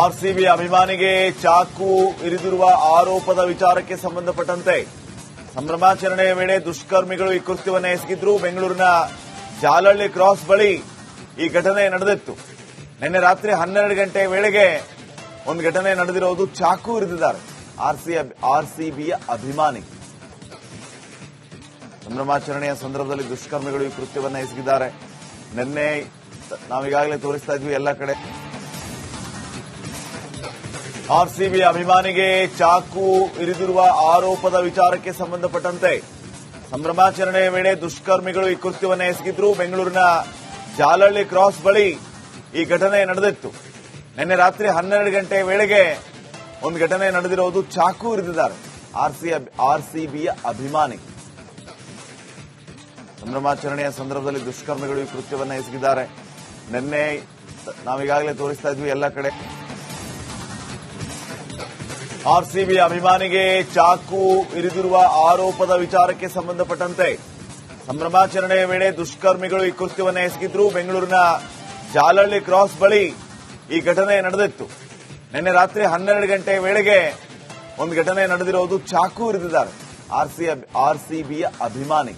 RCB ಅಭಿಮಾನಿಗೆ ಚಾಕು ಇರಿದಿರುವ ಆರೋಪದ ವಿಚಾರಕ್ಕೆ ಸಂಬಂಧಪಟ್ಟಂತೆ ಸಂಭ್ರಮಾಚರಣೆಯ ವೇಳೆ ದುಷ್ಕರ್ಮಿಗಳು ಈ ಕೃತ್ಯವನ್ನು ಎಸಗಿದ್ರು. ಬೆಂಗಳೂರಿನ ಜಾಲಹಳ್ಳಿ ಕ್ರಾಸ್ ಬಳಿ ಈ ಘಟನೆ ನಡೆದಿತ್ತು. ನಿನ್ನೆ ರಾತ್ರಿ 12 ಗಂಟೆ ವೇಳೆಗೆ ಒಂದು ಘಟನೆ ನಡೆದಿರುವುದು. ಚಾಕು ಇರಿದಿದ್ದಾರೆ ಆರ್ಸಿಬಿಯ ಅಭಿಮಾನಿ. ಸಂಭ್ರಮಾಚರಣೆಯ ಸಂದರ್ಭದಲ್ಲಿ ದುಷ್ಕರ್ಮಿಗಳು ಈ ಕೃತ್ಯವನ್ನು ಎಸಗಿದ್ದಾರೆ. ನಿನ್ನೆ ನಾವೀಗಾಗಲೇ ತೋರಿಸ್ತಾ ಇದ್ವಿ ಎಲ್ಲ ಕಡೆ. ಆರ್ಸಿಬಿ ಅಭಿಮಾನಿಗೆ ಚಾಕು ಇರಿದಿರುವ ಆರೋಪದ ವಿಚಾರಕ್ಕೆ ಸಂಬಂಧಪಟ್ಟಂತೆ ಸಂಭ್ರಮಾಚರಣೆಯ ವೇಳೆ ದುಷ್ಕರ್ಮಿಗಳು ಈ ಕೃತ್ಯವನ್ನು ಎಸಗಿದ್ರು. ಬೆಂಗಳೂರಿನ ಜಾಲಹಳ್ಳಿ ಕ್ರಾಸ್ ಬಳಿ ಈ ಘಟನೆ ನಡೆದಿತ್ತು. ನಿನ್ನೆ ರಾತ್ರಿ 12 ಗಂಟೆ ವೇಳೆಗೆ ಒಂದು ಘಟನೆ ನಡೆದಿರುವುದು. ಚಾಕು ಇರಿದಿದ್ದಾರೆ ಆರ್ಸಿಬಿಯ ಅಭಿಮಾನಿ. ಸಂಭ್ರಮಾಚರಣೆಯ ಸಂದರ್ಭದಲ್ಲಿ ದುಷ್ಕರ್ಮಿಗಳು ಈ ಕೃತ್ಯವನ್ನು ಎಸಗಿದ್ದಾರೆ. ನಿನ್ನೆ ನಾವೀಗಾಗಲೇ ತೋರಿಸ್ತಾ ಇದ್ವಿ ಎಲ್ಲ ಕಡೆ. ಆರ್ಸಿಬಿ ಅಭಿಮಾನಿಗೆ ಚಾಕು ಇರಿದಿರುವ ಆರೋಪದ ವಿಚಾರಕ್ಕೆ ಸಂಬಂಧಪಟ್ಟಂತೆ ಸಂಭ್ರಮಾಚರಣೆಯ ವೇಳೆ ದುಷ್ಕರ್ಮಿಗಳು ಈ ಕೃತ್ಯವನ್ನು ಎಸಗಿದ್ರು. ಬೆಂಗಳೂರಿನ ಜಾಲಹಳ್ಳಿ ಕ್ರಾಸ್ ಬಳಿ ಈ ಘಟನೆ ನಡೆದಿತ್ತು. ನಿನ್ನೆ ರಾತ್ರಿ 12 ಗಂಟೆ ವೇಳೆಗೆ ಒಂದು ಘಟನೆ ನಡೆದಿರುವುದು. ಚಾಕು ಇರಿದಿದ್ದಾರೆ ಆರ್ಸಿಬಿಯ ಅಭಿಮಾನಿ.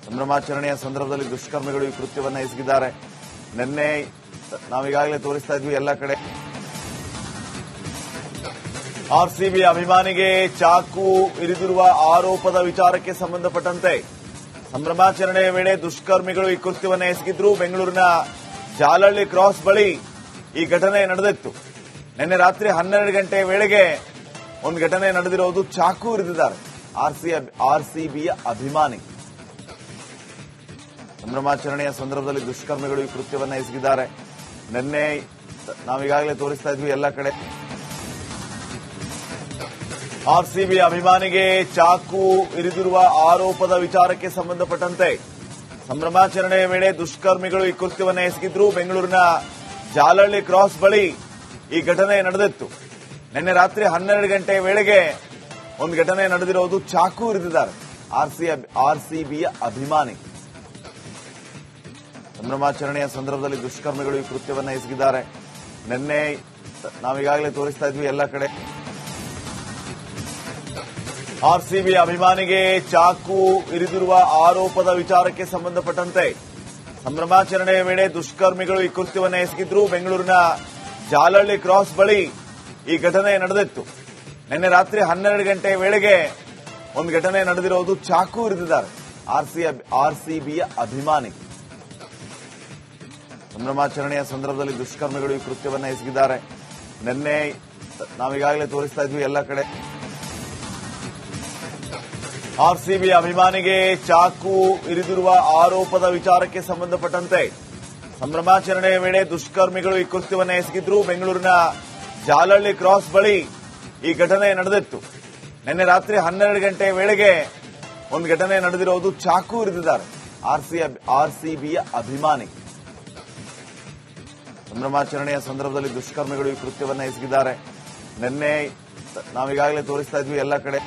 ಸಂಭ್ರಮಾಚರಣೆಯ ಸಂದರ್ಭದಲ್ಲಿ ದುಷ್ಕರ್ಮಿಗಳು ಈ ಕೃತ್ಯವನ್ನು ಎಸಗಿದ್ದಾರೆ. ನಿನ್ನೆ ನಾವೀಗಾಗಲೇ ತೋರಿಸ್ತಾ ಇದ್ವಿ ಎಲ್ಲ ಕಡೆ. ಆರ್ಸಿಬಿ ಅಭಿಮಾನಿಗೆ ಚಾಕು ಇರಿದಿರುವ ಆರೋಪದ ವಿಚಾರಕ್ಕೆ ಸಂಬಂಧಪಟ್ಟಂತೆ ಸಂಭ್ರಮಾಚರಣೆಯ ವೇಳೆ ದುಷ್ಕರ್ಮಿಗಳು ಈ ಕೃತ್ಯವನ್ನು ಎಸಗಿದ್ರು. ಬೆಂಗಳೂರಿನ ಜಾಲಹಳ್ಳಿ ಕ್ರಾಸ್ ಬಳಿ ಈ ಘಟನೆ ನಡೆದಿತ್ತು. ನಿನ್ನೆ ರಾತ್ರಿ 12 ಗಂಟೆ ವೇಳೆಗೆ ಒಂದು ಘಟನೆ ನಡೆದಿರುವುದು. ಚಾಕು ಇರಿದಿದ್ದಾರೆ ಆರ್ಸಿಬಿಯ ಅಭಿಮಾನಿ. ಸಂಭ್ರಮಾಚರಣೆಯ ಸಂದರ್ಭದಲ್ಲಿ ದುಷ್ಕರ್ಮಿಗಳು ಈ ಕೃತ್ಯವನ್ನು ಎಸಗಿದ್ದಾರೆ. ನಿನ್ನೆ ನಾವೀಗಾಗಲೇ ತೋರಿಸ್ತಾ ಇದ್ವಿ ಎಲ್ಲ ಕಡೆ. ಆರ್ಸಿಬಿ ಅಭಿಮಾನಿಗೆ ಚಾಕು ಇರಿದಿರುವ ಆರೋಪದ ವಿಚಾರಕ್ಕೆ ಸಂಬಂಧಪಟ್ಟಂತೆ ಸಂಭ್ರಮಾಚರಣೆಯ ವೇಳೆ ದುಷ್ಕರ್ಮಿಗಳು ಈ ಕೃತ್ಯವನ್ನು ಎಸಗಿದ್ರು. ಬೆಂಗಳೂರಿನ ಜಾಲಹಳ್ಳಿ ಕ್ರಾಸ್ ಬಳಿ ಈ ಘಟನೆ ನಡೆದಿತ್ತು. ನಿನ್ನೆ ರಾತ್ರಿ 12 ಗಂಟೆ ವೇಳೆಗೆ ಒಂದು ಘಟನೆ ನಡೆದಿರುವುದು. ಚಾಕು ಇರಿದಿದ್ದಾರೆ ಆರ್ಸಿಬಿಯ ಅಭಿಮಾನಿ. ಸಂಭ್ರಮಾಚರಣೆಯ ಸಂದರ್ಭದಲ್ಲಿ ದುಷ್ಕರ್ಮಿಗಳು ಈ ಕೃತ್ಯವನ್ನು ಎಸಗಿದ್ದಾರೆ. ನಿನ್ನೆ ನಾವೀಗಾಗಲೇ ತೋರಿಸ್ತಾ ಇದ್ವಿ ಎಲ್ಲ ಕಡೆ. ಆರ್ಸಿಬಿ ಅಭಿಮಾನಿಗೆ ಚಾಕು ಇರಿದಿರುವ ಆರೋಪದ ವಿಚಾರಕ್ಕೆ ಸಂಬಂಧಪಟ್ಟಂತೆ ಸಂಭ್ರಮಾಚರಣೆಯ ವೇಳೆ ದುಷ್ಕರ್ಮಿಗಳು ಈ ಕೃತ್ಯವನ್ನು ಎಸಗಿದ್ರು. ಬೆಂಗಳೂರಿನ ಜಾಲಹಳ್ಳಿ ಕ್ರಾಸ್ ಬಳಿ ಈ ಘಟನೆ ನಡೆದಿತ್ತು. ನಿನ್ನೆ ರಾತ್ರಿ 12 ಗಂಟೆ ವೇಳೆಗೆ ಒಂದು ಘಟನೆ ನಡೆದಿರುವುದು. ಚಾಕು ಇರಿದಿದ್ದಾರೆ ಆರ್ಸಿಬಿಯ ಅಭಿಮಾನಿ. ಸಂಭ್ರಮಾಚರಣೆಯ ಸಂದರ್ಭದಲ್ಲಿ ದುಷ್ಕರ್ಮಿಗಳು ಈ ಕೃತ್ಯವನ್ನು ಎಸಗಿದ್ದಾರೆ. ನಿನ್ನೆ ನಾವೀಗಾಗಲೇ ತೋರಿಸ್ತಾ ಇದ್ವಿ ಎಲ್ಲ ಕಡೆ. ಆರ್ಸಿಬಿ ಅಭಿಮಾನಿಗೆ ಚಾಕು ಇರಿದಿರುವ ಆರೋಪದ ವಿಚಾರಕ್ಕೆ ಸಂಬಂಧಪಟ್ಟಂತೆ ಸಂಭ್ರಮಾಚರಣೆಯ ವೇಳೆ ದುಷ್ಕರ್ಮಿಗಳು ಈ ಕೃತ್ಯವನ್ನು ಎಸಗಿದ್ರು. ಬೆಂಗಳೂರಿನ ಜಾಲಹಳ್ಳಿ ಕ್ರಾಸ್ ಬಳಿ ಈ ಘಟನೆ ನಡೆದಿತ್ತು. ನಿನ್ನೆ ರಾತ್ರಿ 12 ಗಂಟೆ ವೇಳೆಗೆ ಒಂದು ಘಟನೆ ನಡೆದಿರುವುದು. ಚಾಕು ಇರಿದಿದ್ದಾರೆ ಆರ್ಸಿಬಿಯ ಅಭಿಮಾನಿ. ಸಂಭ್ರಮಾಚರಣೆಯ ಸಂದರ್ಭದಲ್ಲಿ ದುಷ್ಕರ್ಮಿಗಳು ಈ ಕೃತ್ಯವನ್ನು ಎಸಗಿದ್ದಾರೆ. ನಿನ್ನೆ ನಾವೀಗಾಗಲೇ ತೋರಿಸ್ತಾ ಇದ್ವಿ ಎಲ್ಲ ಕಡೆ.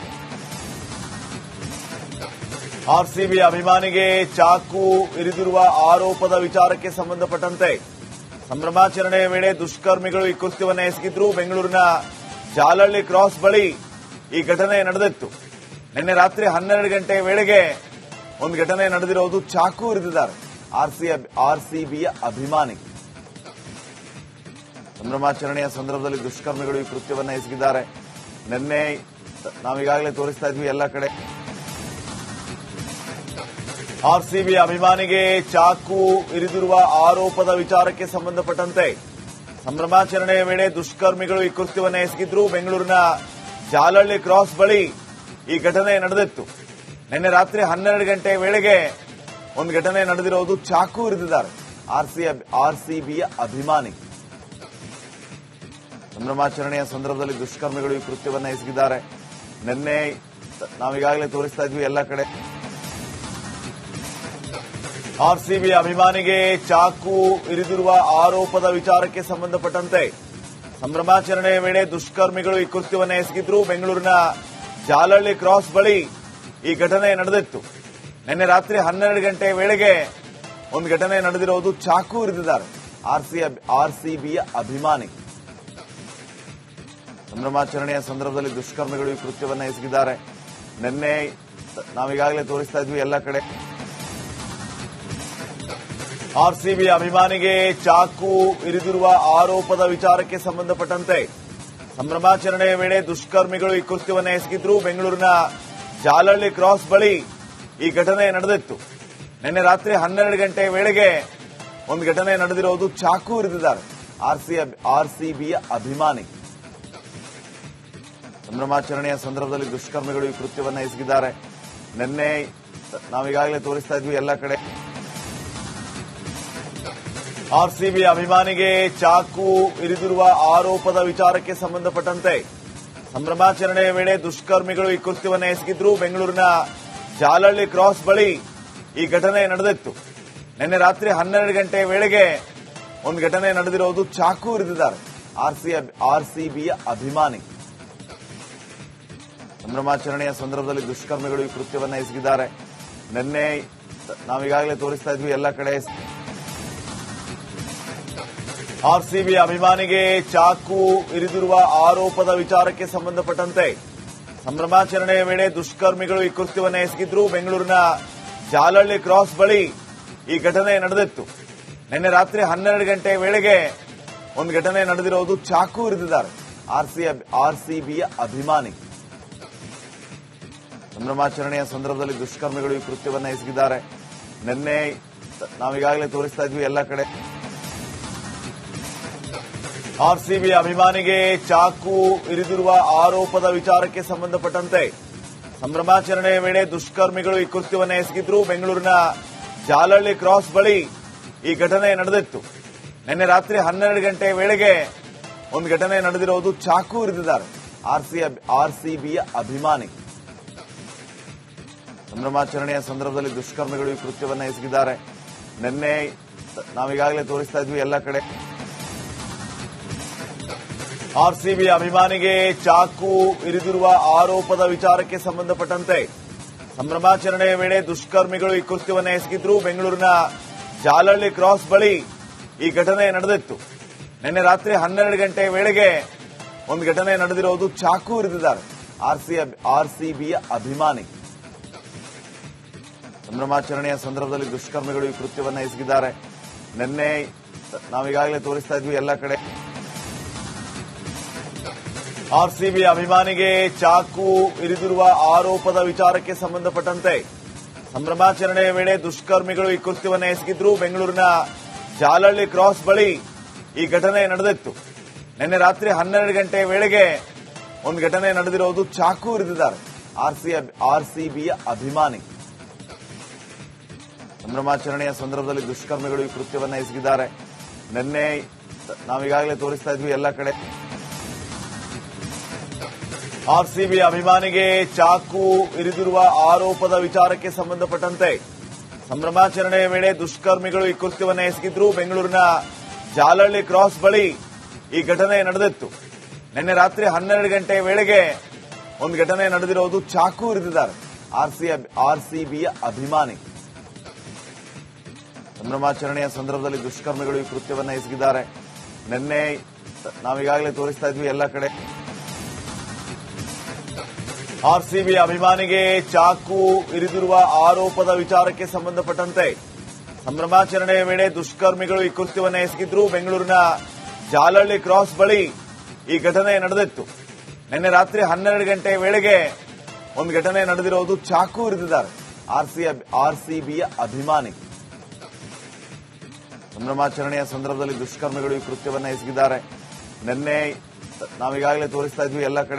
ಆರ್ಸಿಬಿ ಅಭಿಮಾನಿಗೆ ಚಾಕು ಇರಿದಿರುವ ಆರೋಪದ ವಿಚಾರಕ್ಕೆ ಸಂಬಂಧಪಟ್ಟಂತೆ ಸಂಭ್ರಮಾಚರಣೆಯ ವೇಳೆ ದುಷ್ಕರ್ಮಿಗಳು ಈ ಕೃತ್ಯವನ್ನು ಎಸಗಿದ್ರು. ಬೆಂಗಳೂರಿನ ಜಾಲಹಳ್ಳಿ ಕ್ರಾಸ್ ಬಳಿ ಈ ಘಟನೆ ನಡೆದಿತ್ತು. ನಿನ್ನೆ ರಾತ್ರಿ 12 ಗಂಟೆ ವೇಳೆಗೆ ಒಂದು ಘಟನೆ ನಡೆದಿರುವುದು. ಚಾಕು ಇರಿದಿದ್ದಾರೆ ಆರ್ಸಿಬಿಯ ಅಭಿಮಾನಿ. ಸಂಭ್ರಮಾಚರಣೆಯ ಸಂದರ್ಭದಲ್ಲಿ ದುಷ್ಕರ್ಮಿಗಳು ಈ ಕೃತ್ಯವನ್ನು ಎಸಗಿದ್ದಾರೆ. ನಿನ್ನೆ ನಾವೀಗಾಗಲೇ ತೋರಿಸ್ತಾ ಇದ್ವಿ ಎಲ್ಲ ಕಡೆ. ಆರ್ಸಿಬಿ ಅಭಿಮಾನಿಗೆ ಚಾಕು ಇರಿದಿರುವ ಆರೋಪದ ವಿಚಾರಕ್ಕೆ ಸಂಬಂಧಪಟ್ಟಂತೆ ಸಂಭ್ರಮಾಚರಣೆಯ ವೇಳೆ ದುಷ್ಕರ್ಮಿಗಳು ಈ ಕೃತ್ಯವನ್ನು ಎಸಗಿದ್ರು. ಬೆಂಗಳೂರಿನ ಜಾಲಹಳ್ಳಿ ಕ್ರಾಸ್ ಬಳಿ ಈ ಘಟನೆ ನಡೆದಿತ್ತು. ನಿನ್ನೆ ರಾತ್ರಿ 12 ಗಂಟೆ ವೇಳೆಗೆ ಒಂದು ಘಟನೆ ನಡೆದಿರುವುದು. ಚಾಕು ಇರಿದಿದ್ದಾರೆ ಆರ್ಸಿಬಿಯ ಅಭಿಮಾನಿ. ಸಂಭ್ರಮಾಚರಣೆಯ ಸಂದರ್ಭದಲ್ಲಿ ದುಷ್ಕರ್ಮಿಗಳು ಈ ಕೃತ್ಯವನ್ನು ಎಸಗಿದ್ದಾರೆ. ನಿನ್ನೆ ನಾವೀಗಾಗಲೇ ತೋರಿಸ್ತಾ ಇದ್ವಿ ಎಲ್ಲ ಕಡೆ. ಆರ್ಸಿಬಿ ಅಭಿಮಾನಿಗೆ ಚಾಕು ಇರಿದಿರುವ ಆರೋಪದ ವಿಚಾರಕ್ಕೆ ಸಂಬಂಧಪಟ್ಟಂತೆ ಸಂಭ್ರಮಾಚರಣೆಯ ವೇಳೆ ದುಷ್ಕರ್ಮಿಗಳು ಈ ಕೃತ್ಯವನ್ನು ಎಸಗಿದ್ರು. ಬೆಂಗಳೂರಿನ ಜಾಲಹಳ್ಳಿ ಕ್ರಾಸ್ ಬಳಿ ಈ ಘಟನೆ ನಡೆದಿತ್ತು. ನಿನ್ನೆ ರಾತ್ರಿ 12 ಗಂಟೆ ವೇಳೆಗೆ ಒಂದು ಘಟನೆ ನಡೆದಿರುವುದು. ಚಾಕು ಇರಿದಿದ್ದಾರೆ ಆರ್ಸಿಬಿಯ ಅಭಿಮಾನಿ. ಸಂಭ್ರಮಾಚರಣೆಯ ಸಂದರ್ಭದಲ್ಲಿ ದುಷ್ಕರ್ಮಿಗಳು ಈ ಕೃತ್ಯವನ್ನ ಎಸಗಿದ್ದಾರೆ. ನಿನ್ನೆ ನಾವೀಗಾಗಲೇ ತೋರಿಸ್ತಾ ಇದ್ವಿ ಎಲ್ಲ ಕಡೆ. ಆರ್ಸಿಬಿ ಅಭಿಮಾನಿಗೆ ಚಾಕು ಇರಿದಿರುವ ಆರೋಪದ ವಿಚಾರಕ್ಕೆ ಸಂಬಂಧಪಟ್ಟಂತೆ ಸಂಭ್ರಮಾಚರಣೆಯ ವೇಳೆ ದುಷ್ಕರ್ಮಿಗಳು ಈ ಕೃತ್ಯವನ್ನ ಎಸಗಿದ್ರು. ಬೆಂಗಳೂರಿನ ಜಾಲಹಳ್ಳಿ ಕ್ರಾಸ್ ಬಳಿ ಈ ಘಟನೆ ನಡೆದಿತ್ತು. ನಿನ್ನೆ ರಾತ್ರಿ 12 ಗಂಟೆ ವೇಳೆಗೆ ಒಂದು ಘಟನೆ ನಡೆದಿರೋದು. ಚಾಕು ಇರಿದಿದ್ದಾರೆ ಆರ್ಸಿಬಿಯ ಅಭಿಮಾನಿ. ಸಂಭ್ರಮಾಚರಣೆಯ ಸಂದರ್ಭದಲ್ಲಿ ದುಷ್ಕರ್ಮಿಗಳು ಈ ಕೃತ್ಯವನ್ನ ಎಸಗಿದ್ದಾರೆ. ನಿನ್ನೆ ನಾವೀಗಾಗಲೇ ತೋರಿಸ್ತಾ ಇದ್ವಿ ಎಲ್ಲ ಕಡೆ. ಆರ್ಸಿಬಿ ಅಭಿಮಾನಿಗೆ ಚಾಕು ಇರಿದಿರುವ ಆರೋಪದ ವಿಚಾರಕ್ಕೆ ಸಂಬಂಧಪಟ್ಟಂತೆ ಸಂಭ್ರಮಾಚರಣೆಯ ವೇಳೆ ದುಷ್ಕರ್ಮಿಗಳು ಈ ಕೃತ್ಯವನ್ನ ಎಸಗಿದ್ರು. ಬೆಂಗಳೂರಿನ ಜಾಲಹಳ್ಳಿ ಕ್ರಾಸ್ ಬಳಿ ಈ ಘಟನೆ ನಡೆದಿತ್ತು. ನಿನ್ನೆ ರಾತ್ರಿ 12 ಗಂಟೆ ವೇಳೆಗೆ ಒಂದು ಘಟನೆ ನಡೆದಿರೋದು. ಚಾಕು ಇರಿದಿದ್ದಾರೆ ಆರ್ಸಿಬಿಯ ಅಭಿಮಾನಿ. ಸಂಭ್ರಮಾಚರಣೆಯ ಸಂದರ್ಭದಲ್ಲಿ ದುಷ್ಕರ್ಮಿಗಳು ಈ ಕೃತ್ಯವನ್ನ ಎಸಗಿದ್ದಾರೆ. ನಿನ್ನೆ ನಾವೀಗಾಗಲೇ ತೋರಿಸ್ತಾ ಇದ್ವಿ ಎಲ್ಲ ಕಡೆ. ಆರ್ಸಿಬಿ ಅಭಿಮಾನಿಗೆ ಚಾಕು ಇರಿದಿರುವ ಆರೋಪದ ವಿಚಾರಕ್ಕೆ ಸಂಬಂಧಪಟ್ಟಂತೆ ಸಂಭ್ರಮಾಚರಣೆಯ ವೇಳೆ ದುಷ್ಕರ್ಮಿಗಳು ಈ ಕೃತ್ಯವನ್ನ ಎಸಗಿದ್ರು. ಬೆಂಗಳೂರಿನ ಜಾಲಹಳ್ಳಿ ಕ್ರಾಸ್ ಬಳಿ ಈ ಘಟನೆ ನಡೆದಿತ್ತು. ನಿನ್ನೆ ರಾತ್ರಿ 12 ಗಂಟೆ ವೇಳೆಗೆ ಒಂದು ಘಟನೆ ನಡೆದಿರೋದು. ಚಾಕು ಇರಿದಿದ್ದಾರೆ ಆರ್ಸಿಬಿಯ ಅಭಿಮಾನಿ. ಸಂಭ್ರಮಾಚರಣೆಯ ಸಂದರ್ಭದಲ್ಲಿ ದುಷ್ಕರ್ಮಿಗಳು ಈ ಕೃತ್ಯವನ್ನ ಎಸಗಿದ್ದಾರೆ. ನಿನ್ನೆ ನಾವೀಗಾಗಲೇ ತೋರಿಸ್ತಾ ಇದ್ವಿ ಎಲ್ಲ ಕಡೆ. ಆರ್ಸಿಬಿ ಅಭಿಮಾನಿಗೆ ಚಾಕು ಇರಿದಿರುವ ಆರೋಪದ ವಿಚಾರಕ್ಕೆ ಸಂಬಂಧಪಟ್ಟಂತೆ ಸಂಭ್ರಮಾಚರಣೆಯ ವೇಳೆ ದುಷ್ಕರ್ಮಿಗಳು ಈ ಕೃತ್ಯವನ್ನ ಎಸಗಿದ್ರು. ಬೆಂಗಳೂರಿನ ಜಾಲಹಳ್ಳಿ ಕ್ರಾಸ್ ಬಳಿ ಈ ಘಟನೆ ನಡೆದಿತ್ತು. ನಿನ್ನೆ ರಾತ್ರಿ 12 ಗಂಟೆ ವೇಳೆಗೆ ಒಂದು ಘಟನೆ ನಡೆದಿರೋದು. ಚಾಕು ಇರಿದಿದ್ದಾರೆ ಆರ್ಸಿಬಿಯ ಅಭಿಮಾನಿ. ಸಂಭ್ರಮಾಚರಣೆಯ ಸಂದರ್ಭದಲ್ಲಿ ದುಷ್ಕರ್ಮಿಗಳು ಈ ಕೃತ್ಯವನ್ನ ಎಸಗಿದ್ದಾರೆ. ನಿನ್ನೆ ನಾವೀಗಾಗಲೇ ತೋರಿಸ್ತಾ ಇದ್ವಿ ಎಲ್ಲ ಕಡೆ. ಆರ್ಸಿಬಿ ಅಭಿಮಾನಿಗೆ ಚಾಕು ಇರಿದಿರುವ ಆರೋಪದ ವಿಚಾರಕ್ಕೆ ಸಂಬಂಧಪಟ್ಟಂತೆ ಸಂಭ್ರಮಾಚರಣೆಯ ವೇಳೆ ದುಷ್ಕರ್ಮಿಗಳು ಈ ಕೃತ್ಯವನ್ನ ಎಸಗಿದ್ರು. ಬೆಂಗಳೂರಿನ ಜಾಲಹಳ್ಳಿ ಕ್ರಾಸ್ ಬಳಿ ಈ ಘಟನೆ ನಡೆದಿತ್ತು. ನಿನ್ನೆ ರಾತ್ರಿ 12 ಗಂಟೆ ವೇಳೆಗೆ ಒಂದು ಘಟನೆ ನಡೆದಿರೋದು. ಚಾಕು ಇರಿದಿದ್ದಾರೆ ಆರ್ಸಿಬಿಯ ಅಭಿಮಾನಿ. ಸಂಭ್ರಮಾಚರಣೆಯ ಸಂದರ್ಭದಲ್ಲಿ ದುಷ್ಕರ್ಮಿಗಳು ಈ ಕೃತ್ಯವನ್ನ ಎಸಗಿದ್ದಾರೆ. ನಿನ್ನೆ ನಾವೀಗಾಗಲೇ ತೋರಿಸ್ತಾ ಇದ್ವಿ ಎಲ್ಲ ಕಡೆ. ಆರ್ಸಿಬಿ ಅಭಿಮಾನಿಗೆ ಚಾಕು ಇರಿದಿರುವ ಆರೋಪದ ವಿಚಾರಕ್ಕೆ ಸಂಬಂಧಪಟ್ಟಂತೆ ಸಂಭ್ರಮಾಚರಣೆಯ ವೇಳೆ ದುಷ್ಕರ್ಮಿಗಳು ಈ ಕೃತ್ಯವನ್ನ ಎಸಗಿದ್ರು. ಬೆಂಗಳೂರಿನ ಜಾಲಹಳ್ಳಿ ಕ್ರಾಸ್ ಬಳಿ ಈ ಘಟನೆ ನಡೆದಿತ್ತು. ನಿನ್ನೆ ರಾತ್ರಿ 12 ಗಂಟೆ ವೇಳೆಗೆ ಒಂದು ಘಟನೆ ನಡೆದಿರೋದು. ಚಾಕು ಇರಿದಿದ್ದಾರೆ ಆರ್ಸಿಬಿಯ ಅಭಿಮಾನಿ. ಸಂಭ್ರಮಾಚರಣೆಯ ಸಂದರ್ಭದಲ್ಲಿ ದುಷ್ಕರ್ಮಿಗಳು ಈ ಕೃತ್ಯವನ್ನ ಎಸಗಿದ್ದಾರೆ. ನಿನ್ನೆ ನಾವೀಗಾಗಲೇ ತೋರಿಸ್ತಾ ಇದ್ವಿ ಎಲ್ಲ ಕಡೆ. ಆರ್ಸಿಬಿ ಅಭಿಮಾನಿಗೆ ಚಾಕು ಇರಿದಿರುವ ಆರೋಪದ ವಿಚಾರಕ್ಕೆ ಸಂಬಂಧಪಟ್ಟಂತೆ ಸಂಭ್ರಮಾಚರಣೆಯ ವೇಳೆ ದುಷ್ಕರ್ಮಿಗಳು ಈ ಕೃತ್ಯವನ್ನ ಎಸಗಿದ್ರು. ಬೆಂಗಳೂರಿನ ಜಾಲಹಳ್ಳಿ ಕ್ರಾಸ್ ಬಳಿ ಈ ಘಟನೆ ನಡೆದಿತ್ತು. ನಿನ್ನೆ ರಾತ್ರಿ 12 ಗಂಟೆ ವೇಳೆಗೆ ಒಂದು ಘಟನೆ ನಡೆದಿರೋದು. ಚಾಕು ಇರಿದಿದ್ದಾರೆ ಆರ್ಸಿಬಿಯ ಅಭಿಮಾನಿ. ಸಂಭ್ರಮಾಚರಣೆಯ ಸಂದರ್ಭದಲ್ಲಿ ದುಷ್ಕರ್ಮಿಗಳು ಈ ಕೃತ್ಯವನ್ನ ಎಸಗಿದ್ದಾರೆ. ನಿನ್ನೆ ನಾವೀಗಾಗಲೇ ತೋರಿಸ್ತಾ ಇದ್ವಿ ಎಲ್ಲ ಕಡೆ. ಆರ್ಸಿಬಿ ಅಭಿಮಾನಿಗೆ ಚಾಕು ಇರಿದಿರುವ ಆರೋಪದ ವಿಚಾರಕ್ಕೆ ಸಂಬಂಧಪಟ್ಟಂತೆ ಸಂಭ್ರಮಾಚರಣೆಯ ವೇಳೆ ದುಷ್ಕರ್ಮಿಗಳು ಈ ಕೃತ್ಯವನ್ನ ಎಸಗಿದ್ರು. ಬೆಂಗಳೂರಿನ ಜಾಲಹಳ್ಳಿ ಕ್ರಾಸ್ ಬಳಿ ಈ ಘಟನೆ ನಡೆದಿತ್ತು. ನಿನ್ನೆ ರಾತ್ರಿ 12 ಗಂಟೆ ವೇಳೆಗೆ ಒಂದು ಘಟನೆ ನಡೆದಿರೋದು. ಚಾಕು ಇರಿದಿದ್ದಾರೆ ಆರ್ಸಿಬಿಯ ಅಭಿಮಾನಿ. ಸಂಭ್ರಮಾಚರಣೆಯ ಸಂದರ್ಭದಲ್ಲಿ ದುಷ್ಕರ್ಮಿಗಳು ಈ ಕೃತ್ಯವನ್ನ ಎಸಗಿದ್ದಾರೆ. ನಿನ್ನೆ ನಾವೀಗಾಗಲೇ ತೋರಿಸ್ತಾ ಇದ್ವಿ ಎಲ್ಲ ಕಡೆ.